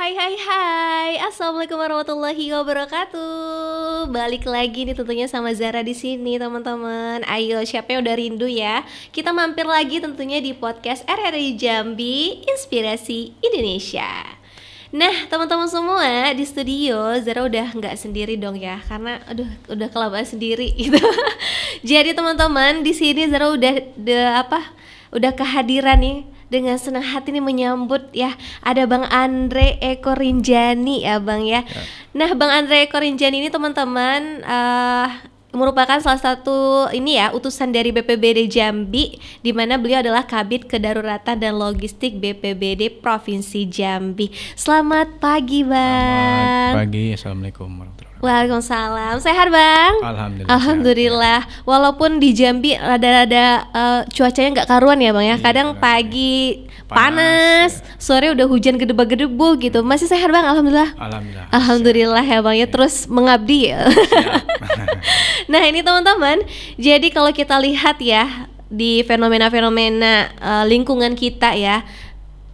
Hai hai hai, Assalamualaikum warahmatullahi wabarakatuh. Balik lagi nih tentunya sama Zara di sini teman-teman. Ayo siapa yang udah rindu ya? Kita mampir lagi tentunya di podcast RRI Jambi Inspirasi Indonesia. Nah teman-teman semua di studio Zara udah nggak sendiri dong ya, karena udah kelamaan sendiri gitu. Jadi teman-teman di sini Zara udah kehadiran nih dengan senang hati nih menyambut ya, ada Bang Andre Eko Rinjani ya Bang ya. Nah Bang Andre Eko Rinjani ini teman-teman merupakan salah satu ini ya utusan dari BPBD Jambi, di mana beliau adalah Kabid Kedaruratan dan Logistik BPBD Provinsi Jambi. Selamat pagi Bang. Selamat pagi, Assalamualaikum warahmatullahi wabarakatuh. Waalaikumsalam. Sehat Bang? Alhamdulillah. Sehat, ya. Walaupun di Jambi rada-rada cuacanya nggak karuan ya Bang ya. Kadang pagi panas, sore udah hujan gedebak-gedebu gitu. Masih sehat Bang? Alhamdulillah. Alhamdulillah ya Bang ya. Terus mengabdi ya. Nah ini teman-teman, jadi kalau kita lihat ya di fenomena-fenomena lingkungan kita ya,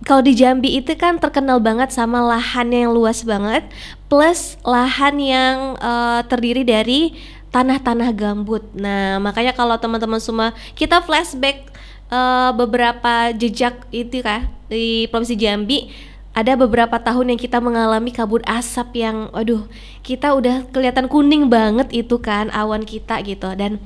kalau di Jambi itu kan terkenal banget sama lahannya yang luas banget, plus lahan yang terdiri dari tanah-tanah gambut. Nah makanya kalau teman-teman semua kita flashback beberapa jejak itu kan di Provinsi Jambi, ada beberapa tahun yang kita mengalami kabut asap yang kita udah kelihatan kuning banget itu kan awan kita gitu. Dan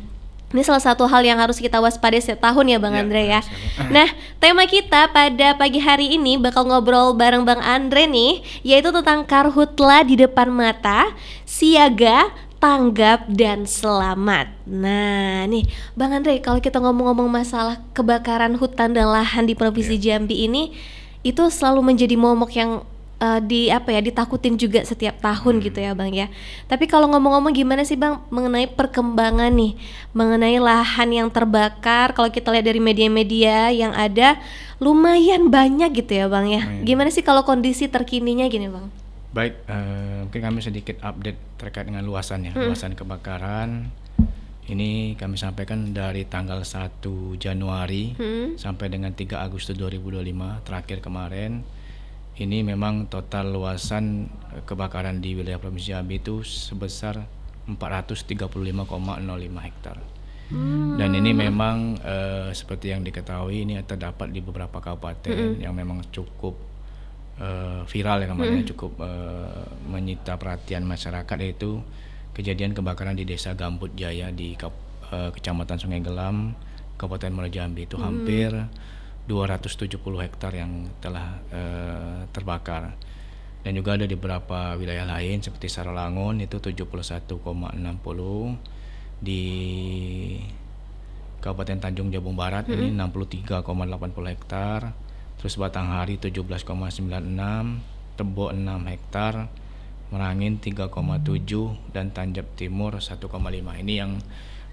ini salah satu hal yang harus kita waspadai setiap tahun ya Bang Andre ya. Nah tema kita pada pagi hari ini bakal ngobrol bareng Bang Andre nih, yaitu tentang karhutla di depan mata, siaga, tanggap, dan selamat. Nah nih Bang Andre, kalau kita ngomong-ngomong masalah kebakaran hutan dan lahan di Provinsi Jambi ini, itu selalu menjadi momok yang ditakutin juga setiap tahun gitu ya Bang ya. Tapi kalau ngomong-ngomong gimana sih Bang mengenai perkembangan nih, mengenai lahan yang terbakar? Kalau kita lihat dari media-media yang ada lumayan banyak gitu ya Bang ya. Gimana sih kalau kondisi terkininya gini Bang? Baik, mungkin kami sedikit update terkait dengan luasan ya, luasan kebakaran. Ini kami sampaikan dari tanggal 1 Januari sampai dengan 3 Agustus 2025 terakhir kemarin. Ini memang total luasan kebakaran di wilayah Provinsi Jambi itu sebesar 435,05 hektar. Dan ini memang seperti yang diketahui ini terdapat di beberapa kabupaten yang memang cukup viral ya kemarin, cukup menyita perhatian masyarakat, yaitu kejadian kebakaran di Desa Gambut Jaya di Kecamatan Sungai Gelam, Kabupaten Muara Jambi. Itu hampir 270 hektar yang telah terbakar. Dan juga ada di beberapa wilayah lain seperti Saralangun itu 71,60, di Kabupaten Tanjung Jabung Barat ini 63,80 hektar, terus Batanghari 17,96, Tebo 6 hektar, Merangin 3,7, dan Tanjab Timur 1,5. Ini yang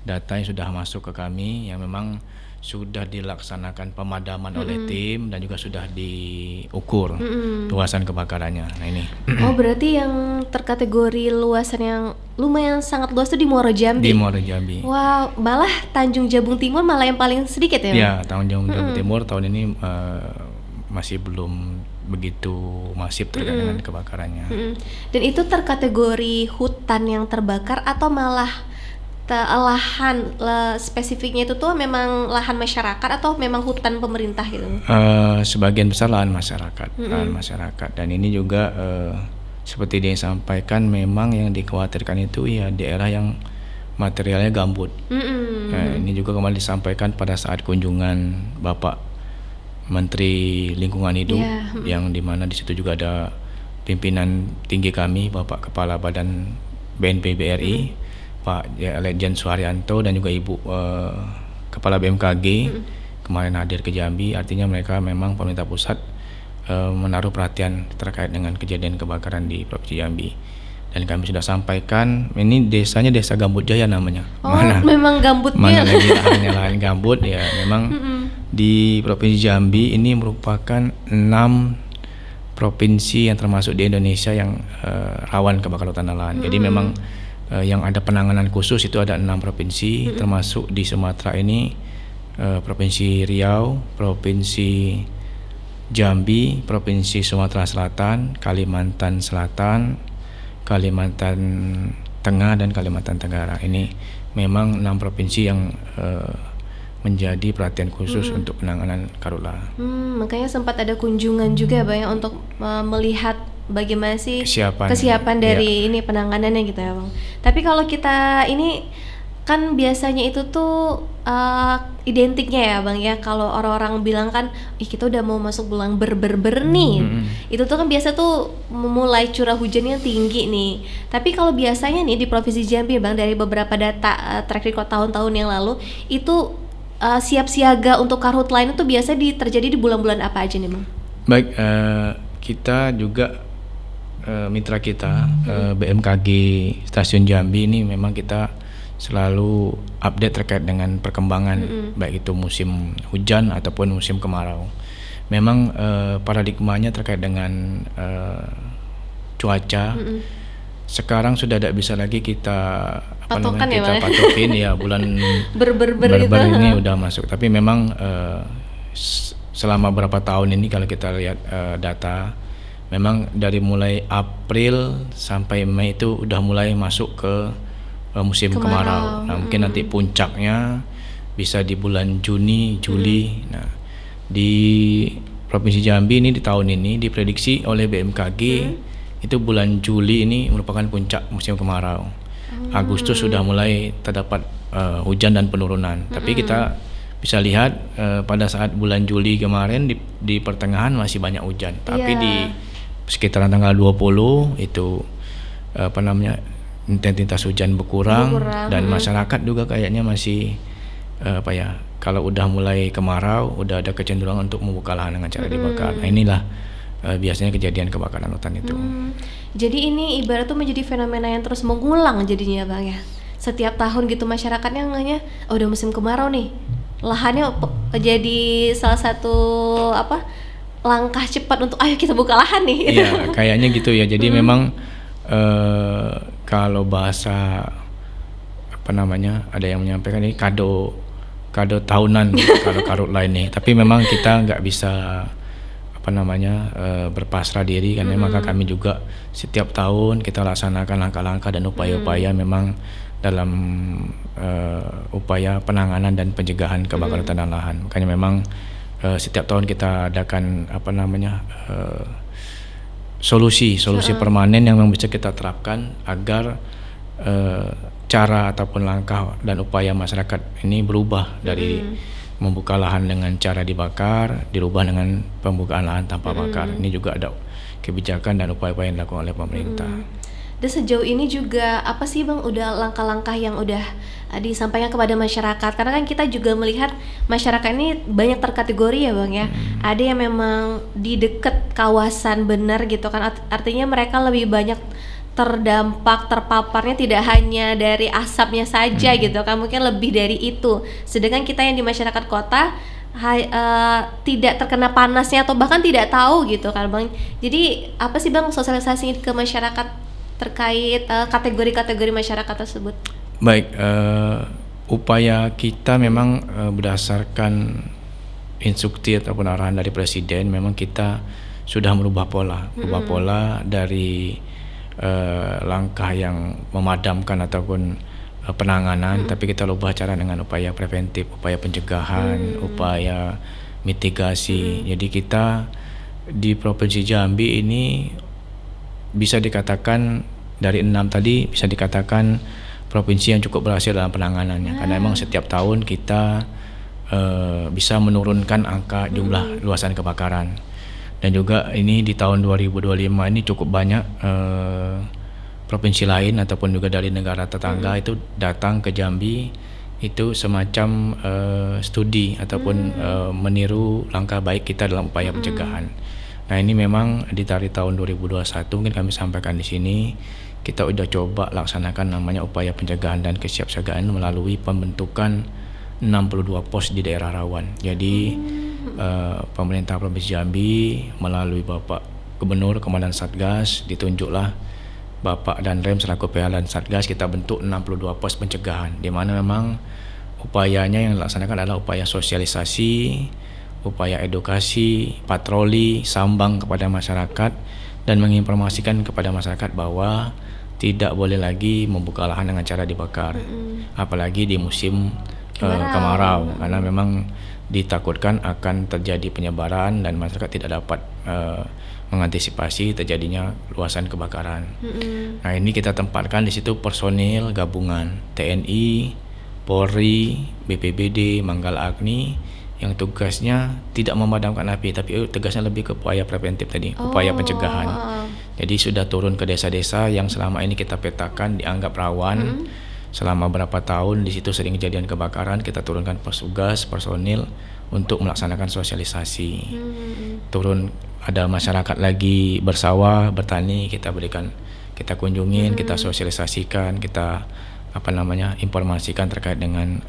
data yang sudah masuk ke kami, yang memang sudah dilaksanakan pemadaman oleh tim dan juga sudah diukur luasan kebakarannya. Nah ini. Oh berarti yang terkategori luasan yang lumayan sangat luas itu di Muara Jambi. Di Muara Jambi. Wow, malah Tanjung Jabung Timur malah yang paling sedikit ya? Ya, Tanjung Jabung Timur tahun ini masih belum begitu masif terkait dengan kebakarannya. Dan itu terkategori hutan yang terbakar atau malah lahan spesifiknya itu tuh memang lahan masyarakat atau memang hutan pemerintah gitu? Sebagian besar lahan masyarakat, dan ini juga seperti dia sampaikan, memang yang dikhawatirkan itu ya daerah yang materialnya gambut. Nah, ini juga kemarin disampaikan pada saat kunjungan Bapak Menteri Lingkungan Hidup, yang dimana di situ juga ada pimpinan tinggi kami, Bapak Kepala Badan BNPB RI, Pak Lejen Suharyanto, dan juga Ibu Kepala BMKG kemarin hadir ke Jambi. Artinya mereka memang pemerintah pusat menaruh perhatian terkait dengan kejadian kebakaran di Provinsi Jambi. Dan kami sudah sampaikan, ini desanya Desa Gambut Jaya namanya. Memang gambutnya. Mana lagi lahan gambut ya. Memang di Provinsi Jambi ini merupakan 6 provinsi yang termasuk di Indonesia yang rawan kebakaran hutan dan lahan. Jadi memang yang ada penanganan khusus itu ada 6 provinsi, termasuk di Sumatera ini Provinsi Riau, Provinsi Jambi, Provinsi Sumatera Selatan, Kalimantan Selatan, Kalimantan Tengah dan Kalimantan Tenggara. Ini memang 6 provinsi yang menjadi perhatian khusus untuk penanganan karhutla. Makanya sempat ada kunjungan juga Bang ya untuk melihat bagaimana sih kesiapan dari ini penanganannya gitu ya Bang. Tapi kalau kita ini kan biasanya itu tuh identiknya ya Bang ya, kalau orang-orang bilang kan kita udah mau masuk bulan ber nih. Itu tuh kan biasa tuh memulai curah hujannya tinggi nih. Tapi kalau biasanya nih di Provinsi Jambi Bang, dari beberapa data track record tahun-tahun yang lalu itu siap siaga untuk karhutla itu biasa terjadi di bulan-bulan apa aja nih Bang? Baik, kita juga mitra kita BMKG Stasiun Jambi ini memang kita selalu update terkait dengan perkembangan baik itu musim hujan ataupun musim kemarau. Memang paradigmanya terkait dengan cuaca sekarang sudah tidak bisa lagi kita patokin ya bulan ber ini udah masuk. Tapi memang selama berapa tahun ini kalau kita lihat data, memang dari mulai April sampai Mei itu udah mulai masuk ke musim kemarau. Nah, mungkin nanti puncaknya bisa di bulan Juni, Juli. Nah, di Provinsi Jambi ini di tahun ini diprediksi oleh BMKG itu bulan Juli ini merupakan puncak musim kemarau. Agustus sudah mulai terdapat hujan dan penurunan. Tapi kita bisa lihat pada saat bulan Juli kemarin di pertengahan masih banyak hujan. Tapi di sekitaran tanggal 20 itu intensitas hujan berkurang dan masyarakat juga kayaknya masih kalau udah mulai kemarau udah ada kecenderungan untuk membuka lahan dengan cara dibakar. Nah, inilah biasanya kejadian kebakaran hutan itu. Jadi ini ibarat tuh menjadi fenomena yang terus mengulang jadinya Bang ya. Setiap tahun gitu masyarakatnya ngehnya udah musim kemarau nih. Lahannya jadi salah satu langkah cepat untuk ayo kita buka lahan nih. Iya, kayaknya gitu ya. Jadi memang kalau bahasa ada yang menyampaikan ini kado tahunan kalau karhutla ini. Tapi memang kita nggak bisa berpasrah diri karena maka kami juga setiap tahun kita laksanakan langkah-langkah dan upaya-upaya memang dalam upaya penanganan dan pencegahan kebakaran hutan dan lahan. Makanya memang setiap tahun kita adakan solusi permanen yang bisa kita terapkan agar cara ataupun langkah dan upaya masyarakat ini berubah dari membuka lahan dengan cara dibakar, dirubah dengan pembukaan lahan tanpa bakar. Ini juga ada kebijakan dan upaya-upaya yang dilakukan oleh pemerintah. Dan sejauh ini juga apa sih Bang udah langkah-langkah yang udah disampaikan kepada masyarakat? Karena kan kita juga melihat masyarakat ini banyak terkategori ya Bang ya. Ada yang memang di dekat kawasan benar gitu kan, artinya mereka lebih banyak terdampak, terpaparnya tidak hanya dari asapnya saja gitu kan, mungkin lebih dari itu. Sedangkan kita yang di masyarakat kota tidak terkena panasnya atau bahkan tidak tahu gitu kan Bang. Jadi apa sih Bang sosialisasi ke masyarakat terkait kategori-kategori masyarakat tersebut? Baik, upaya kita memang berdasarkan instruksi ataupun arahan dari Presiden. Memang kita sudah merubah pola dari langkah yang memadamkan ataupun penanganan, tapi kita ubah cara dengan upaya preventif, upaya pencegahan, upaya mitigasi. Jadi kita di Provinsi Jambi ini bisa dikatakan dari 6 tadi bisa dikatakan provinsi yang cukup berhasil dalam penanganannya, karena memang setiap tahun kita bisa menurunkan angka jumlah luasan kebakaran. Dan juga ini di tahun 2025 ini cukup banyak provinsi lain ataupun juga dari negara tetangga itu datang ke Jambi, itu semacam studi ataupun meniru langkah baik kita dalam upaya pencegahan. Nah, ini memang di tahun 2021 mungkin kami sampaikan di sini, kita udah coba laksanakan namanya upaya pencegahan dan kesiapsiagaan melalui pembentukan 62 pos di daerah rawan. Jadi pemerintah Provinsi Jambi melalui Bapak Gubernur, Komandan Satgas, ditunjuklah Bapak dan Rem selaku PH dan Satgas, kita bentuk 62 pos pencegahan, di mana memang upayanya yang dilaksanakan adalah upaya sosialisasi, upaya edukasi, patroli, sambang kepada masyarakat dan menginformasikan kepada masyarakat bahwa tidak boleh lagi membuka lahan dengan cara dibakar, apalagi di musim kemarau, karena memang ditakutkan akan terjadi penyebaran dan masyarakat tidak dapat mengantisipasi terjadinya luasan kebakaran. Nah, ini kita tempatkan di situ personil gabungan TNI, Polri, BPBD, Manggala Agni yang tugasnya tidak memadamkan api, tapi tugasnya lebih ke upaya preventif tadi, upaya pencegahan. Jadi sudah turun ke desa-desa yang selama ini kita petakan dianggap rawan. Selama berapa tahun di situ sering kejadian kebakaran, kita turunkan petugas, personil untuk melaksanakan sosialisasi. Turun, ada masyarakat lagi bersawah, bertani, kita berikan, kita kunjungin, kita sosialisasikan, kita informasikan terkait dengan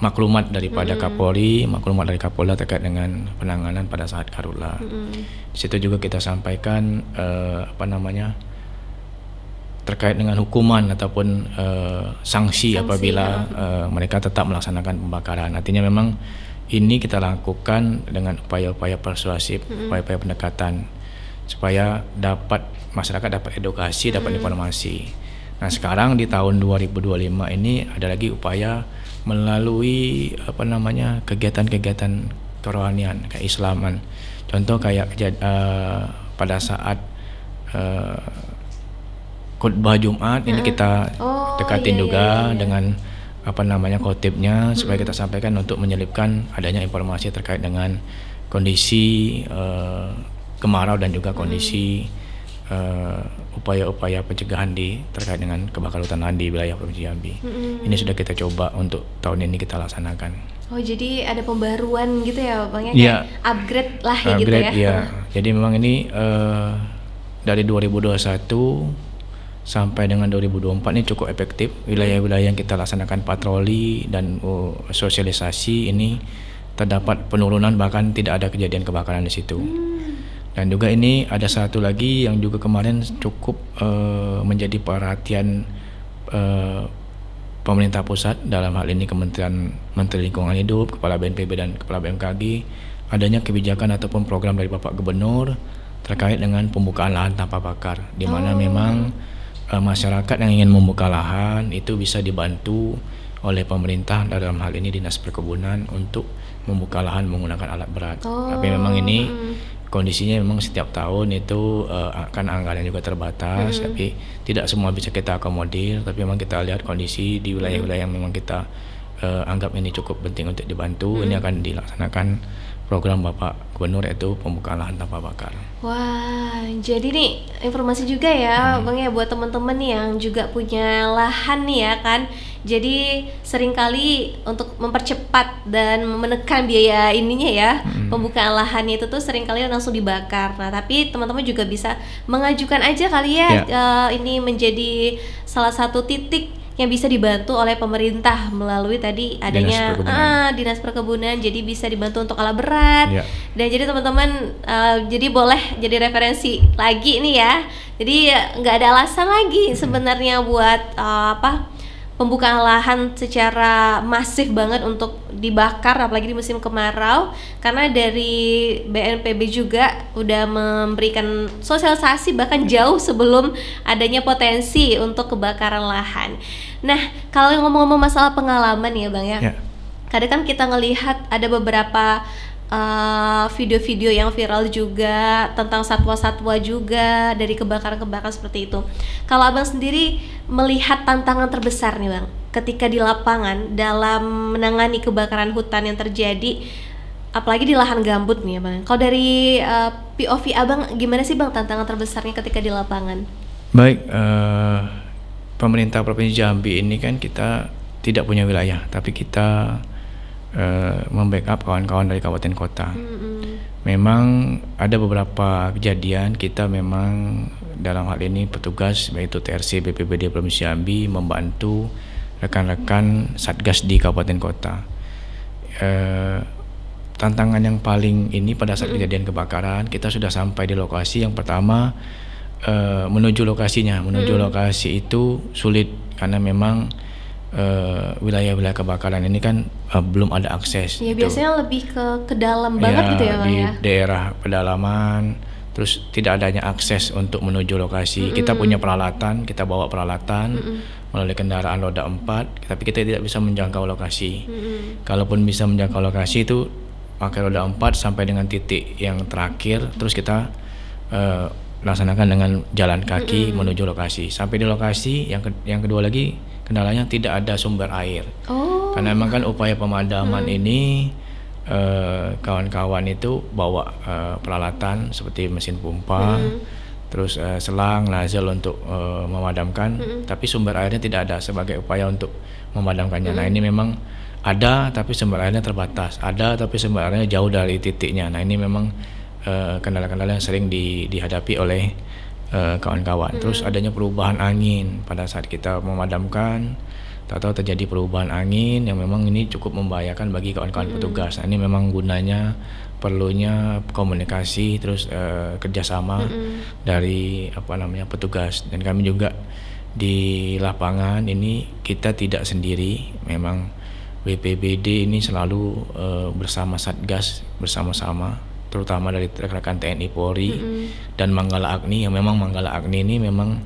maklumat daripada Kapolri, maklumat dari Kapolda terkait dengan penanganan pada saat karhutla. Di situ juga kita sampaikan terkait dengan hukuman ataupun sanksi apabila mereka tetap melaksanakan pembakaran. Artinya memang ini kita lakukan dengan upaya-upaya persuasif, upaya-upaya pendekatan supaya masyarakat dapat edukasi, dapat informasi. Nah, sekarang di tahun 2025 ini ada lagi upaya melalui kegiatan-kegiatan kerohanian, keislaman. Contoh kayak pada saat khutbah Jumat ini kita dekatin juga dengan khotibnya supaya kita sampaikan untuk menyelipkan adanya informasi terkait dengan kondisi kemarau dan juga kondisi upaya-upaya pencegahan terkait dengan kebakaran hutan lahan di wilayah Provinsi Jambi. Ini sudah kita coba untuk tahun ini kita laksanakan. Oh, jadi ada pembaruan gitu ya Bang ya? Kayak upgrade lah gitu ya? Iya. Jadi memang ini dari 2021 sampai dengan 2024 ini cukup efektif. Wilayah-wilayah yang kita laksanakan patroli dan sosialisasi ini terdapat penurunan, bahkan tidak ada kejadian kebakaran di situ. Dan juga ini ada satu lagi yang juga kemarin cukup menjadi perhatian pemerintah pusat, dalam hal ini Kementerian Menteri Lingkungan Hidup, Kepala BNPB dan Kepala BMKG, adanya kebijakan ataupun program dari Bapak Gubernur terkait dengan pembukaan lahan tanpa bakar, di mana memang masyarakat yang ingin membuka lahan itu bisa dibantu oleh pemerintah, dalam hal ini Dinas Perkebunan, untuk membuka lahan menggunakan alat berat. Tapi memang ini kondisinya memang setiap tahun itu kan anggaran juga terbatas, tapi tidak semua bisa kita akomodir. Tapi memang kita lihat kondisi di wilayah-wilayah yang memang kita anggap ini cukup penting untuk dibantu. Ini akan dilaksanakan program Bapak Gubernur, yaitu pembukaan lahan tanpa bakar. Wah, jadi nih informasi juga ya Bang ya buat teman-teman yang juga punya lahan nih ya kan. Jadi seringkali untuk mempercepat dan menekan biaya ininya ya, pembukaan lahannya itu tuh seringkali langsung dibakar. Nah, tapi teman-teman juga bisa mengajukan aja kali ya, ini menjadi salah satu titik yang bisa dibantu oleh pemerintah melalui tadi adanya Dinas Perkebunan. Jadi bisa dibantu untuk alat berat. Dan jadi teman-teman jadi boleh jadi referensi lagi nih ya. Jadi nggak ada alasan lagi sebenarnya buat pembukaan lahan secara masif banget untuk dibakar, apalagi di musim kemarau, karena dari BNPB juga udah memberikan sosialisasi bahkan jauh sebelum adanya potensi untuk kebakaran lahan. Nah, kalau ngomong-ngomong masalah pengalaman ya Bang ya, kadang kan kita ngelihat ada beberapa video-video yang viral juga tentang satwa-satwa juga dari kebakaran-kebakaran seperti itu. Kalau Abang sendiri melihat tantangan terbesar nih Bang, ketika di lapangan dalam menangani kebakaran hutan yang terjadi, apalagi di lahan gambut nih ya Bang. Kalau dari POV Abang, gimana sih Bang tantangan terbesarnya ketika di lapangan? Baik, pemerintah Provinsi Jambi ini kan kita tidak punya wilayah, tapi kita membackup kawan-kawan dari kabupaten kota. Memang ada beberapa kejadian kita memang dalam hal ini petugas baik itu TRC BPBD Provinsi Jambi membantu rekan-rekan satgas di kabupaten kota. Tantangan yang paling ini pada saat kejadian kebakaran, kita sudah sampai di lokasi. Yang pertama menuju lokasinya, menuju lokasi itu sulit karena memang wilayah-wilayah kebakaran ini kan belum ada akses. Ya, biasanya lebih ke dalam banget gitu ya Bang di ya. daerah pedalaman, terus tidak adanya akses untuk menuju lokasi. Kita punya peralatan, kita bawa peralatan melalui kendaraan roda 4, tapi kita tidak bisa menjangkau lokasi. Kalaupun bisa menjangkau lokasi itu pakai roda 4 sampai dengan titik yang terakhir, terus kita laksanakan dengan jalan kaki menuju lokasi. Sampai di lokasi, yang kedua lagi kendalanya tidak ada sumber air. Karena memang kan upaya pemadaman ini kawan-kawan itu bawa peralatan seperti mesin pompa, terus selang, nozzle untuk memadamkan, tapi sumber airnya tidak ada sebagai upaya untuk memadamkannya. Nah ini memang ada tapi sumber airnya terbatas, ada tapi sumber airnya jauh dari titiknya. Nah ini memang kendala-kendala yang sering dihadapi oleh kawan-kawan. Terus adanya perubahan angin pada saat kita memadamkan, tahu-tahu terjadi perubahan angin yang memang ini cukup membahayakan bagi kawan-kawan petugas. Nah, ini memang gunanya perlunya komunikasi terus kerjasama dari petugas, dan kami juga di lapangan ini kita tidak sendiri. Memang BPBD ini selalu bersama Satgas, bersama-sama, terutama dari rekan-rekan TNI Polri dan Manggala Agni, yang memang Manggala Agni ini memang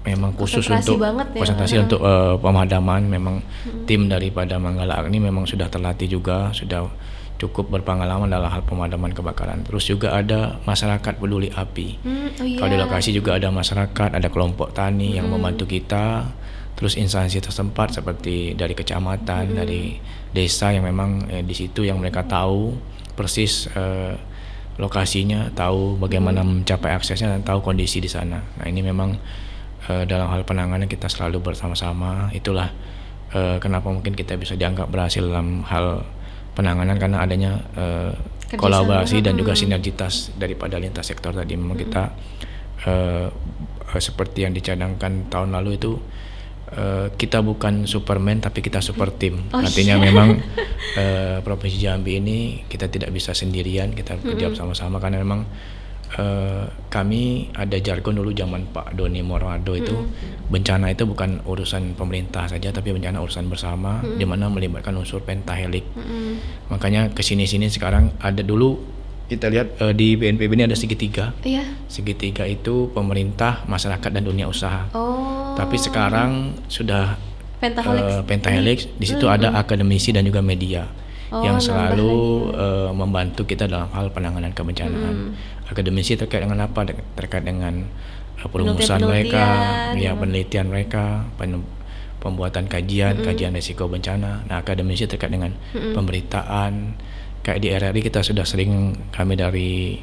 memang khusus untuk konsentrasi untuk pemadaman. Memang tim daripada Manggala Agni memang sudah terlatih juga, sudah cukup berpengalaman dalam hal pemadaman kebakaran. Terus juga ada masyarakat peduli api. Kalau di lokasi juga ada masyarakat, ada kelompok tani yang membantu kita. Terus instansi tertempat seperti dari kecamatan, dari desa yang memang di situ yang mereka tahu persis lokasinya, tahu bagaimana mencapai aksesnya dan tahu kondisi di sana. Nah ini memang dalam hal penanganan kita selalu bersama-sama. Itulah kenapa mungkin kita bisa dianggap berhasil dalam hal penanganan, karena adanya kolaborasi dan juga sinergitas daripada lintas sektor tadi. Memang kita seperti yang dicadangkan tahun lalu itu, kita bukan Superman tapi kita super tim. Artinya memang Provinsi Jambi ini kita tidak bisa sendirian, kita bekerja bersama-sama, karena memang kami ada jargon dulu zaman Pak Doni Morado itu, bencana itu bukan urusan pemerintah saja tapi bencana urusan bersama, di mana melibatkan unsur pentahelik. Makanya kesini-sini sekarang ada, dulu kita lihat di BNPB ini ada segitiga. Segitiga itu pemerintah, masyarakat dan dunia usaha. Tapi sekarang sudah pentahelix. Di situ ada akademisi dan juga media yang selalu membantu kita dalam hal penanganan kebencanaan. Akademisi terkait dengan apa? Terkait dengan perumusan mereka, penelitian mereka, pembuatan kajian risiko bencana. Nah, akademisi terkait dengan pemberitaan. Kayak di RRI kita sudah sering, kami dari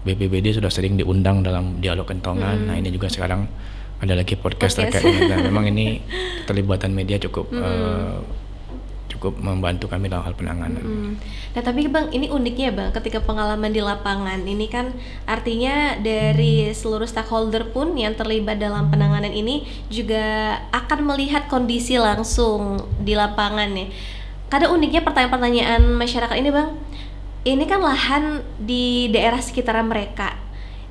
BPBD sudah sering diundang dalam dialog kentongan. Nah ini juga sekarang ada lagi podcast terkait dengan, memang ini keterlibatan media cukup membantu kami dalam hal penanganan. Nah tapi Bang, ini uniknya Bang, ketika pengalaman di lapangan ini kan artinya dari seluruh stakeholder pun yang terlibat dalam penanganan ini juga akan melihat kondisi langsung di lapangan ya. Kadang uniknya pertanyaan-pertanyaan masyarakat ini Bang, ini kan lahan di daerah sekitaran mereka.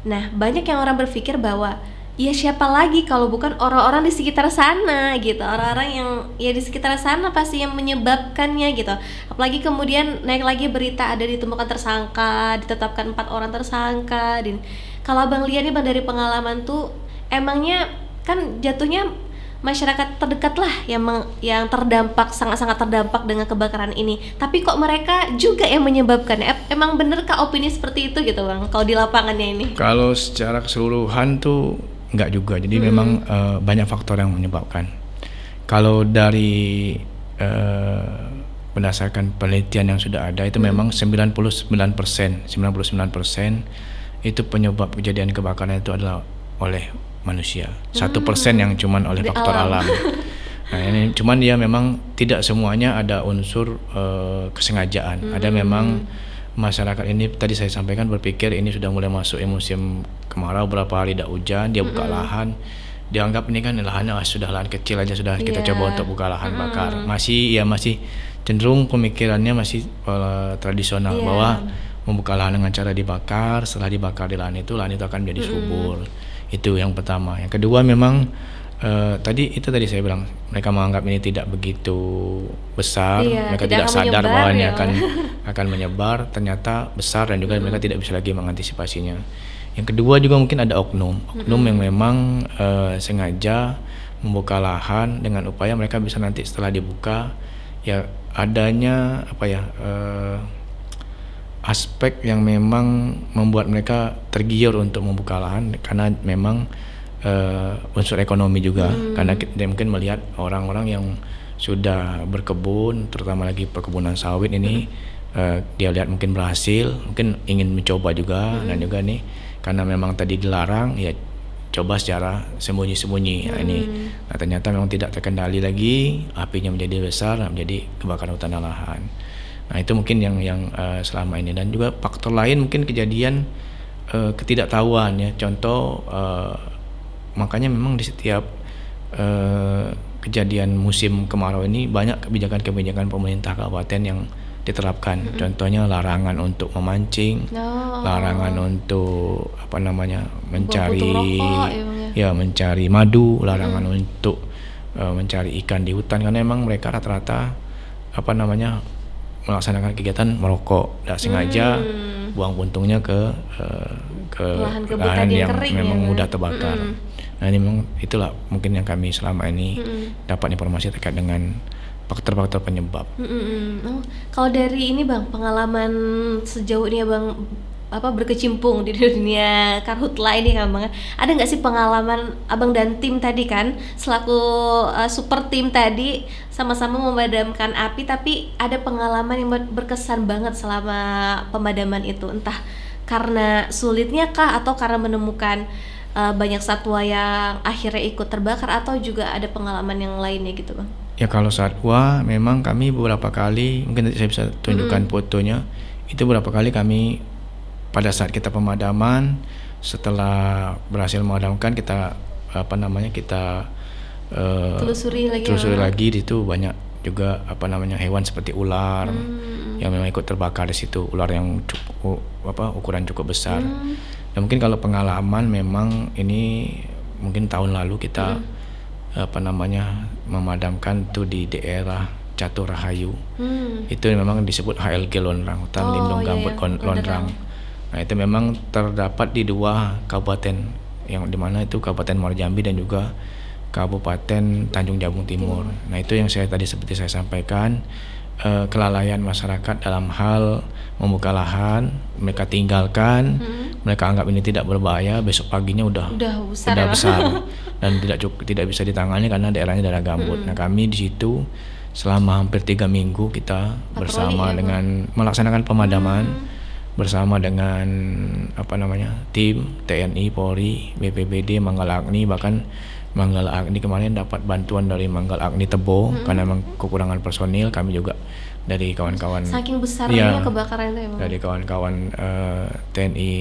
Nah banyak yang orang berpikir bahwa ya siapa lagi kalau bukan orang-orang di sekitar sana gitu, orang-orang yang ya di sekitar sana pasti yang menyebabkannya gitu. Apalagi kemudian naik lagi berita ada ditemukan tersangka, ditetapkan 4 orang tersangka. Dan kalau Abang lihat nih Bang dari pengalaman tuh, emangnya kan jatuhnya masyarakat terdekat lah yang terdampak, sangat-sangat terdampak dengan kebakaran ini. Tapi kok mereka juga yang menyebabkan? Emang benerkah opini seperti itu gitu Bang, kalau di lapangannya ini? Kalau secara keseluruhan tuh enggak juga. Jadi memang banyak faktor yang menyebabkan. Kalau dari berdasarkan penelitian yang sudah ada itu memang 99% itu penyebab kejadian kebakaran itu adalah oleh manusia. 1% yang cuman oleh faktor alam. Nah ini cuman dia memang tidak semuanya ada unsur kesengajaan. Ada memang masyarakat ini tadi saya sampaikan berpikir ini sudah mulai masuk musim kemarau, berapa hari tidak hujan, dia buka lahan, dianggap ini kan lahannya sudah lahan kecil aja, sudah kita coba untuk buka lahan bakar. Masih cenderung pemikirannya masih tradisional bahwa membuka lahan dengan cara dibakar, setelah dibakar di lahan itu akan menjadi subur. Itu yang pertama. Yang kedua memang tadi saya bilang mereka menganggap ini tidak begitu besar, mereka tidak sadar bahwa ini akan menyebar, ternyata besar dan juga mereka tidak bisa lagi mengantisipasinya. Yang kedua juga mungkin ada oknum yang memang sengaja membuka lahan dengan upaya mereka bisa nanti setelah dibuka ya adanya aspek yang memang membuat mereka tergiur untuk membuka lahan karena memang unsur ekonomi juga, karena dia mungkin melihat orang-orang yang sudah berkebun, terutama lagi perkebunan sawit ini, dia lihat mungkin berhasil, mungkin ingin mencoba juga, dan juga nih karena memang tadi dilarang, ya coba secara sembunyi-sembunyi. Nah, ternyata memang tidak terkendali lagi, apinya menjadi besar, menjadi kebakaran hutan dan lahan. Nah itu mungkin yang selama ini, dan juga faktor lain mungkin kejadian ketidaktahuan ya, contoh makanya memang di setiap kejadian musim kemarau ini banyak kebijakan-kebijakan pemerintah kabupaten yang diterapkan. Contohnya larangan untuk memancing, larangan untuk mencari mencari madu, larangan untuk mencari ikan di hutan, karena memang mereka rata-rata melaksanakan kegiatan merokok, tidak sengaja buang puntungnya ke lahan yang memang mudah terbakar. Nah ini memang itulah mungkin yang kami selama ini dapat informasi terkait dengan faktor-faktor penyebab. Kalau dari ini Bang, pengalaman sejauh ini ya Bang, berkecimpung di dunia karhutla ini kan Bang, ada nggak sih pengalaman Abang dan tim tadi kan selaku super tim tadi sama-sama memadamkan api, tapi ada pengalaman yang berkesan banget selama pemadaman itu, entah karena sulitnya kah atau karena menemukan banyak satwa yang akhirnya ikut terbakar, atau juga ada pengalaman yang lainnya gitu Bang? Ya kalau satwa memang kami beberapa kali, mungkin nanti saya bisa tunjukkan fotonya, itu beberapa kali kami pada saat kita pemadaman, setelah berhasil memadamkan kita telusuri lagi di situ banyak juga hewan seperti ular yang memang ikut terbakar di situ, ular yang cukup ukuran cukup besar. Dan mungkin kalau pengalaman memang ini mungkin tahun lalu kita memadamkan tuh di daerah Catur Rahayu. Itu memang disebut HLG Londrang, hutan lindung gambut Londrang. Nah itu memang terdapat di 2 kabupaten, yang dimana itu Kabupaten Muara Jambi dan juga Kabupaten Tanjung Jabung Timur. Nah itu yang seperti saya sampaikan, kelalaian masyarakat dalam hal membuka lahan, mereka tinggalkan, mereka anggap ini tidak berbahaya, besok paginya udah besar dan tidak bisa ditangani karena daerahnya daerah gambut. Nah kami di situ selama hampir 3 minggu kita bersama dengan melaksanakan pemadaman bersama dengan tim TNI, Polri, BPBD, Manggala Agni, bahkan Manggala Agni kemarin dapat bantuan dari Manggala Agni Tebo karena memang kekurangan personil. Kami juga dari kawan-kawan, saking besarnya kebakaran itu ya Bang? Dari kawan-kawan TNI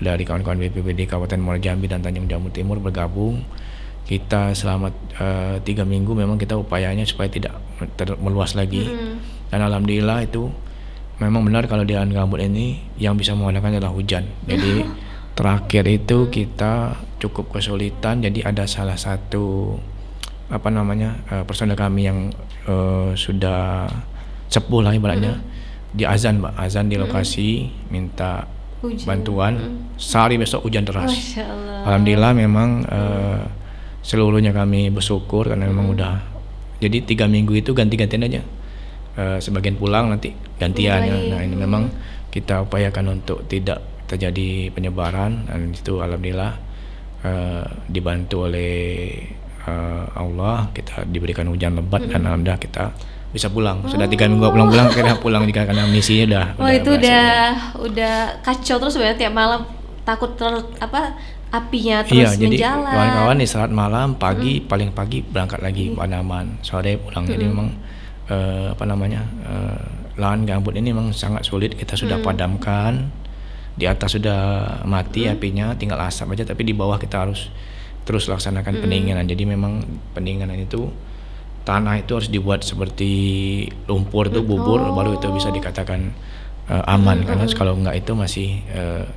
dari kawan-kawan BPBD Kabupaten Muara Jambi dan Tanjung Jabung Timur bergabung. Kita selama 3 minggu memang kita upayanya supaya tidak meluas lagi. Dan alhamdulillah itu memang benar kalau di lahan gambut ini yang bisa mengandalkan adalah hujan. Jadi terakhir itu kita cukup kesulitan. Jadi ada salah satu personel kami yang sudah sepuh lah ibaratnya, di azan di lokasi minta bantuan. Sehari besok hujan deras. Alhamdulillah memang seluruhnya kami bersyukur karena memang udah. Jadi 3 minggu itu ganti-gantian aja. Sebagian pulang nanti gantian ya. Nah ini memang kita upayakan untuk tidak terjadi penyebaran, dan itu alhamdulillah dibantu oleh Allah, kita diberikan hujan lebat dan alhamdulillah kita bisa pulang. Sudah 3 minggu pulang kita pulang juga karena misinya udah kacau terus sebenarnya, tiap malam takut apinya terus jadi menjalar. Kawan-kawan istirahat malam, paling pagi berangkat lagi pemadaman, sore pulang. Jadi memang lahan gambut ini memang sangat sulit. Kita sudah padamkan, di atas sudah mati apinya, tinggal asap aja, tapi di bawah kita harus terus laksanakan pendinginan. Jadi memang pendinginan itu tanah itu harus dibuat seperti lumpur itu bubur, baru itu bisa dikatakan aman, karena kalau enggak itu masih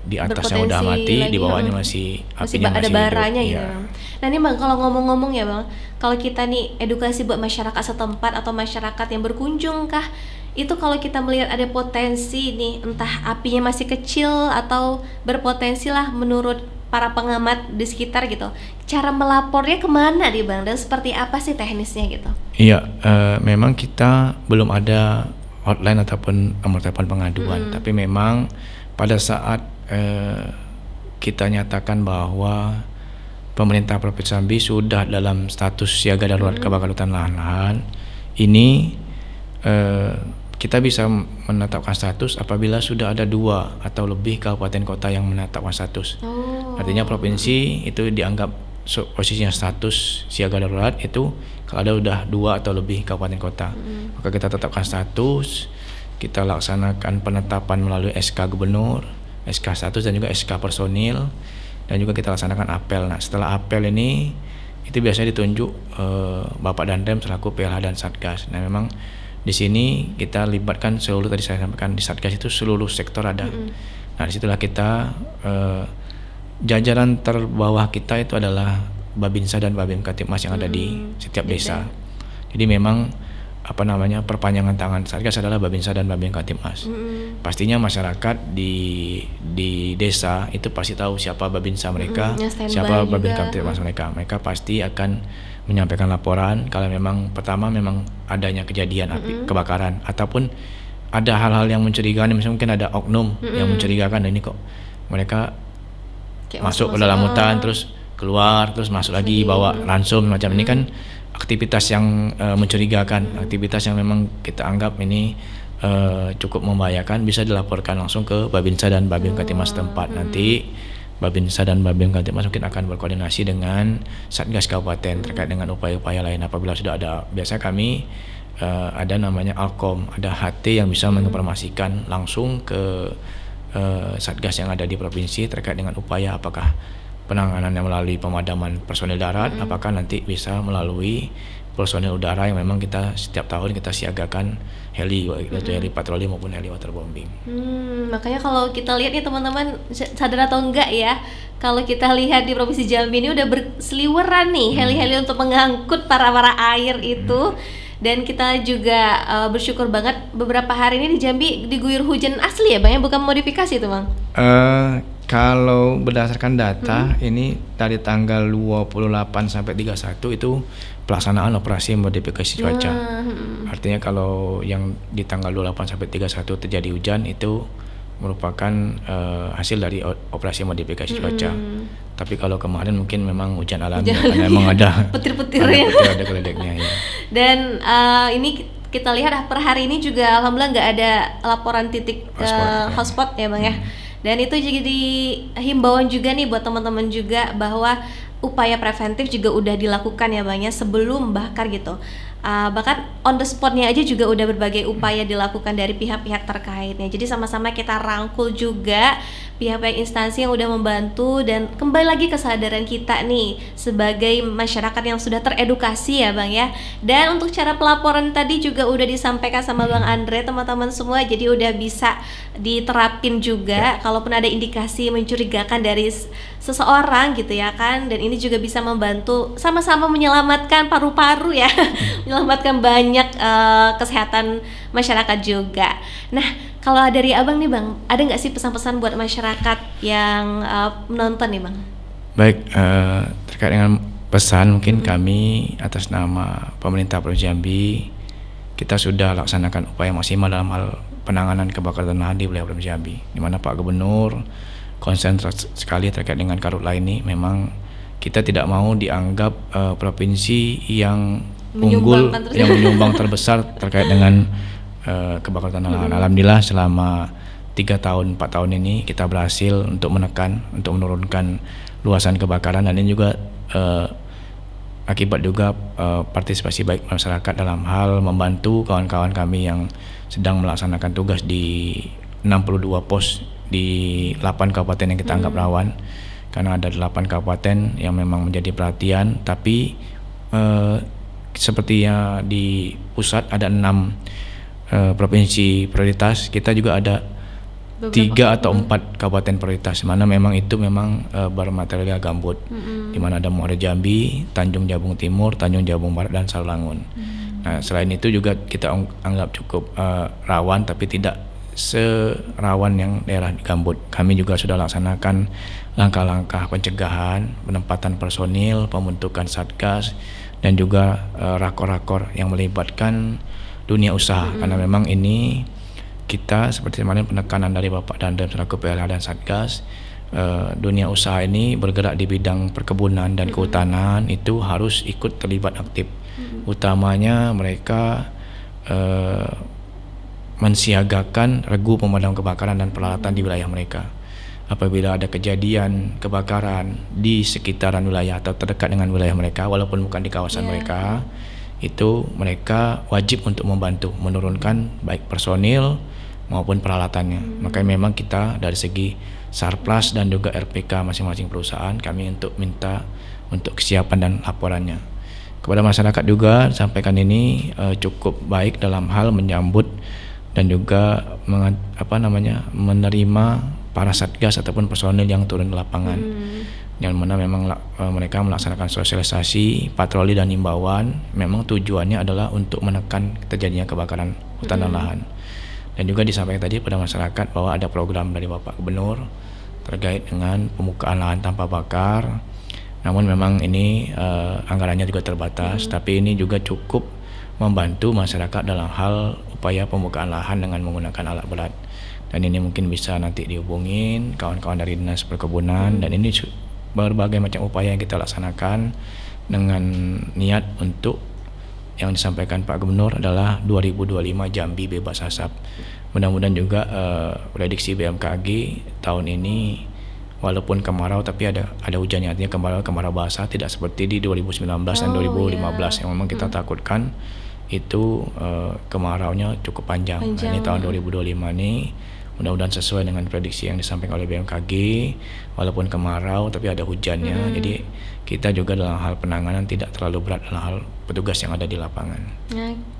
di atasnya udah mati, di bawahnya masih apinya ada masih baranya hidup. gitu. Ya. Nah ini Bang, kalau ngomong-ngomong ya Bang, kalau kita nih edukasi buat masyarakat setempat atau masyarakat yang berkunjung kah, itu kalau kita melihat ada potensi nih, entah apinya masih kecil atau berpotensi lah menurut para pengamat di sekitar gitu, cara melapornya kemana nih Bang, dan seperti apa sih teknisnya gitu? Iya, memang kita belum ada hotline ataupun nomor telepon pengaduan, tapi memang pada saat kita nyatakan bahwa pemerintah Provinsi Jambi sudah dalam status siaga darurat kebakaran hutan lahan, ini kita bisa menetapkan status apabila sudah ada 2 atau lebih kabupaten kota yang menetapkan status. Artinya provinsi itu dianggap posisinya status siaga darurat itu kalau ada udah 2 atau lebih kabupaten kota. Maka kita tetapkan status, kita laksanakan penetapan melalui SK Gubernur, SK status dan juga SK personil, dan juga kita laksanakan apel. Nah setelah apel ini itu biasanya ditunjuk Bapak Danrem selaku PLH dan Satgas. Nah memang di sini kita libatkan seluruh, tadi saya sampaikan di Satgas itu seluruh sektor ada. Nah disitulah kita jajaran terbawah kita itu adalah Babinsa dan Babin Kamtibmas yang ada di setiap desa. Jadi memang perpanjangan tangan Satgas adalah Babinsa dan Babin Kamtibmas. Pastinya masyarakat di desa itu pasti tahu siapa Babinsa mereka, siapa Babin Kamtibmas mereka. Mereka pasti akan menyampaikan laporan kalau memang adanya kejadian api kebakaran ataupun ada hal-hal yang mencurigakan, misalnya mungkin ada oknum yang mencurigakan, ini kok mereka masuk ke dalam hutan terus keluar terus masuk lagi bawa ransum macam ini kan aktivitas yang mencurigakan, aktivitas yang memang kita anggap ini cukup membahayakan, bisa dilaporkan langsung ke Babinsa dan Babin Kamtibmas tempat. Nanti Babinsa dan Babin Kamtibmas mungkin akan berkoordinasi dengan Satgas Kabupaten terkait dengan upaya-upaya lain apabila sudah ada. Biasa kami ada namanya Alkom, ada HT yang bisa menginformasikan langsung ke Satgas yang ada di provinsi terkait dengan upaya apakah penanganannya melalui pemadaman personil darat, apakah nanti bisa melalui personil udara yang memang kita setiap tahun kita siagakan heli, yaitu heli patroli maupun heli waterbombing. Makanya kalau kita lihat nih teman-teman, sadar atau enggak ya, kalau kita lihat di Provinsi Jambi ini udah berseliweran nih heli-heli untuk mengangkut para air itu. Dan kita juga bersyukur banget beberapa hari ini di Jambi diguyur hujan asli ya Bang, ya, bukan modifikasi itu Bang? Kalau berdasarkan data ini dari tanggal 28 sampai 31 itu pelaksanaan operasi modifikasi cuaca. Artinya kalau yang di tanggal 28 sampai 31 terjadi hujan itu merupakan hasil dari operasi modifikasi cuaca. Tapi kalau kemarin mungkin memang hujan alami, karena memang ada petir-petirnya, ada geledeknya ya. Dan ini kita lihat per hari ini juga alhamdulillah nggak ada laporan titik hotspot ya Bang ya. Dan itu jadi himbauan juga nih buat teman-teman juga bahwa upaya preventif juga udah dilakukan ya Bang ya sebelum bakar gitu. Bahkan on the spotnya aja juga udah berbagai upaya dilakukan dari pihak-pihak terkaitnya. Jadi sama-sama kita rangkul juga pihak-pihak instansi yang udah membantu, dan kembali lagi kesadaran kita nih sebagai masyarakat yang sudah teredukasi ya Bang ya. Dan untuk cara pelaporan tadi juga udah disampaikan sama Bang Andre, teman-teman semua, jadi udah bisa diterapin juga kalaupun ada indikasi mencurigakan dari seseorang gitu ya kan. Dan ini juga bisa membantu sama-sama menyelamatkan paru-paru ya, menyelamatkan banyak kesehatan masyarakat juga. Nah kalau dari Abang nih Bang, ada nggak sih pesan-pesan buat masyarakat yang menonton nih Bang? Baik, terkait dengan pesan mungkin kami atas nama pemerintah Provinsi Jambi, kita sudah laksanakan upaya maksimal dalam hal penanganan kebakaran lahan di wilayah Provinsi Jambi, di mana Pak Gubernur konsentrasi sekali terkait dengan karhutla ini. Memang kita tidak mau dianggap provinsi yang unggul, yang menyumbang terbesar terkait dengan kebakaran lahan. Alhamdulillah selama 4 tahun ini kita berhasil untuk menekan, untuk menurunkan luasan kebakaran, dan ini juga akibat juga partisipasi baik masyarakat dalam hal membantu kawan-kawan kami yang sedang melaksanakan tugas di 62 pos di 8 kabupaten yang kita anggap rawan, karena ada 8 kabupaten yang memang menjadi perhatian. Tapi sepertinya di pusat ada 6 provinsi prioritas, kita juga ada 3 atau 4 kabupaten prioritas, mana memang itu bermateria gambut, di mana ada Muara Jambi, Tanjung Jabung Timur, Tanjung Jabung Barat, dan Sarolangun. Nah, selain itu juga kita anggap cukup rawan, tapi tidak serawan yang daerah gambut. Kami juga sudah laksanakan langkah-langkah pencegahan, penempatan personil, pembentukan satgas, dan juga rakor-rakor yang melibatkan dunia usaha, karena memang ini kita seperti kemarin penekanan dari Bapak Dandim selaku PLH dan Satgas, dunia usaha ini bergerak di bidang perkebunan dan kehutanan itu harus ikut terlibat aktif. Utamanya mereka mensiagakan regu pemadam kebakaran dan peralatan di wilayah mereka. Apabila ada kejadian kebakaran di sekitaran wilayah atau terdekat dengan wilayah mereka, walaupun bukan di kawasan mereka, itu mereka wajib untuk membantu menurunkan baik personil maupun peralatannya. Makanya memang kita dari segi Sarplas dan juga RPK masing-masing perusahaan, kami untuk minta untuk kesiapan dan laporannya kepada masyarakat juga sampaikan ini cukup baik dalam hal menyambut dan juga menerima para satgas ataupun personil yang turun ke lapangan, yang mana memang mereka melaksanakan sosialisasi, patroli dan himbauan. Memang tujuannya adalah untuk menekan terjadinya kebakaran hutan dan lahan. Dan juga disampaikan tadi pada masyarakat bahwa ada program dari Bapak Gubernur terkait dengan pembukaan lahan tanpa bakar. Namun memang ini anggarannya juga terbatas, tapi ini juga cukup membantu masyarakat dalam hal upaya pembukaan lahan dengan menggunakan alat berat. Dan ini mungkin bisa nanti dihubungin kawan-kawan dari Dinas Perkebunan, dan ini berbagai macam upaya yang kita laksanakan dengan niat untuk yang disampaikan Pak Gubernur adalah 2025 Jambi bebas asap. Mudah-mudahan juga prediksi BMKG tahun ini walaupun kemarau tapi ada hujannya, artinya kemarau basah, tidak seperti di 2019 dan 2015 yang memang kita takutkan itu kemaraunya cukup panjang. Nah, ini tahun 2025 ini mudah-mudahan sesuai dengan prediksi yang disampaikan oleh BMKG, walaupun kemarau tapi ada hujannya. Jadi kita juga dalam hal penanganan tidak terlalu berat dalam hal petugas yang ada di lapangan.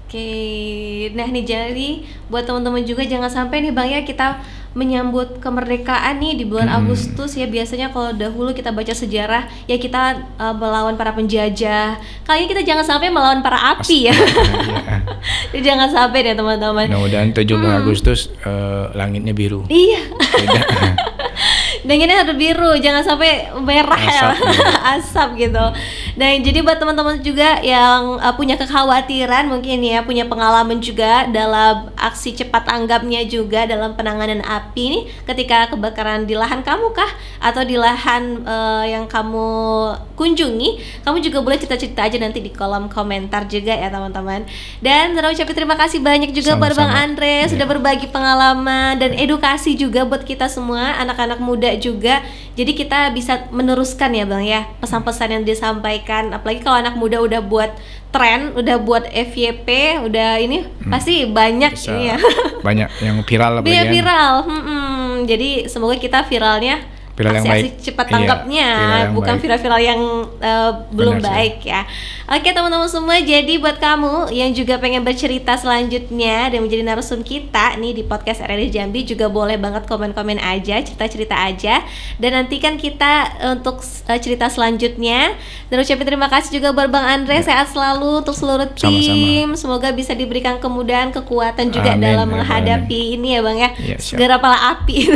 Oke, nah nih jadi buat teman-teman juga jangan sampai nih Bang ya kita menyambut kemerdekaan nih di bulan Agustus ya. Biasanya kalau dahulu kita baca sejarah ya kita melawan para penjajah. Kali ini kita jangan sampai melawan para api ya. Jadi jangan sampai deh teman-teman. Mudah-mudahan 17 Agustus langitnya biru. Iya. Danginnya harus biru, jangan sampai merah asap gitu. Nah jadi buat teman-teman juga yang punya kekhawatiran mungkin ya, punya pengalaman juga dalam aksi cepat tanggapnya juga dalam penanganan api ini ketika kebakaran di lahan kamu kah atau di lahan yang kamu kunjungi, kamu juga boleh cerita-cerita aja nanti di kolom komentar juga ya teman-teman. Dan saya ucapin terima kasih banyak juga buat Bang Andre sudah berbagi pengalaman dan edukasi juga buat kita semua anak-anak muda juga. Jadi kita bisa meneruskan ya Bang ya pesan-pesan yang disampaikan, apalagi kalau anak muda udah buat tren, udah buat FYP, udah ini pasti banyak ini ya. Banyak yang viral viral. Jadi semoga kita viralnya aksi cepat tanggapnya, bukan viral-viral yang belum baik ya. Oke teman-teman semua, jadi buat kamu yang juga pengen bercerita selanjutnya dan menjadi narsum kita nih di podcast RRI Jambi juga boleh banget komen-komen aja, cerita-cerita aja, dan nantikan kita untuk cerita selanjutnya. Dan ucapin terima kasih juga buat Bang Andre, sehat selalu untuk seluruh tim. Semoga bisa diberikan kemudahan, kekuatan juga dalam menghadapi ini ya Bang ya, segera pala api.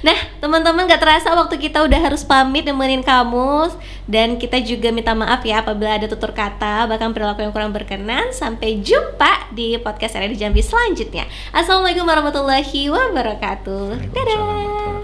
Nah teman-teman, gak terasa waktu kita udah harus pamit nemenin kamu, dan kita juga minta maaf ya apabila ada tutur kata bahkan perilaku yang kurang berkenan. Sampai jumpa di podcast RRI Jambi selanjutnya. Assalamualaikum warahmatullahi wabarakatuh. Dadah.